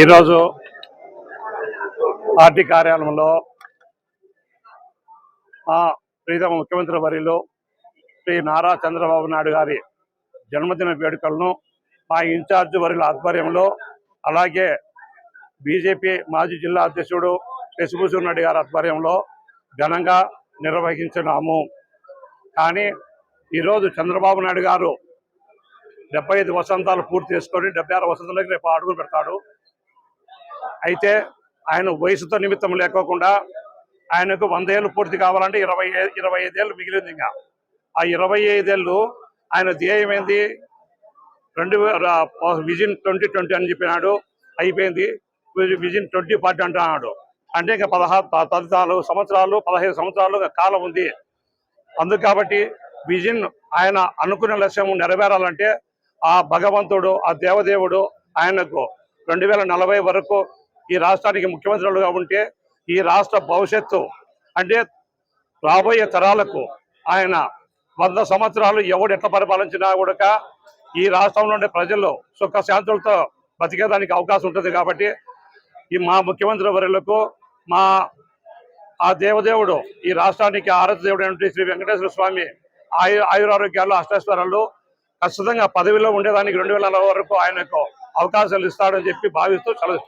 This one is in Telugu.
ఈరోజు పార్టీ కార్యాలయంలో మా ప్రీతమ ముఖ్యమంత్రి వర్యులు శ్రీ నారా చంద్రబాబు నాయుడు గారి జన్మదిన వేడుకలను మా ఇన్ఛార్జ్ వర్యుల ఆధ్వర్యంలో, అలాగే బీజేపీ మాజీ జిల్లా అధ్యక్షుడు శశిభూషణ్ రెడ్డి గారి ఆధ్వర్యంలో ఘనంగా నిర్వహించినాము. కానీ ఈరోజు చంద్రబాబు నాయుడు గారు 75 వసంతాలు పూర్తి చేసుకొని 76 వసంతాలకి రేపు అడుగు పెడతాడు. అయితే ఆయన వయసుతో నిమిత్తం లేకోకుండా ఆయనకు 100 ఏళ్ళు పూర్తి కావాలంటే 25 ఏళ్ళు మిగిలింది. ఇంకా ఆ 25 ఏళ్ళు ఆయన ధ్యేయం ఏంది? విజన్ 2020 అని చెప్పినాడు. అయిపోయింది. విజన్ 2040 అంటున్నాడు. అంటే ఇంకా 14 సంవత్సరాలు 15 సంవత్సరాలు కాలం ఉంది. అందుకు కాబట్టి విజన్ ఆయన అనుకున్న లక్ష్యం నెరవేరాలంటే ఆ భగవంతుడు, ఆ దేవదేవుడు ఆయనకు 2040 వరకు ఈ రాష్ట్రానికి ముఖ్యమంత్రులుగా ఉంటే ఈ రాష్ట్ర భవిష్యత్తు అంటే రాబోయే తరాలకు ఆయన 100 సంవత్సరాలు ఎవడు ఎట్లా పరిపాలించినా కూడా ఈ రాష్ట్రంలో ఉండే ప్రజలు సుఖశాంతులతో బతికేదానికి అవకాశం ఉంటుంది. కాబట్టి ఈ మా ముఖ్యమంత్రి వర్యులకు మా ఆ దేవదేవుడు ఈ రాష్ట్రానికి ఆరాధ్య దేవుడు అంటే శ్రీ వెంకటేశ్వర స్వామి ఆయురారోగ్యాలు అష్టైశ్వర్యాలు ఖచ్చితంగా పదవిలో ఉండేదానికి 2040 వరకు ఆయనకు అవకాశాలు ఇస్తాడని చెప్పి భావిస్తూ సెలవు.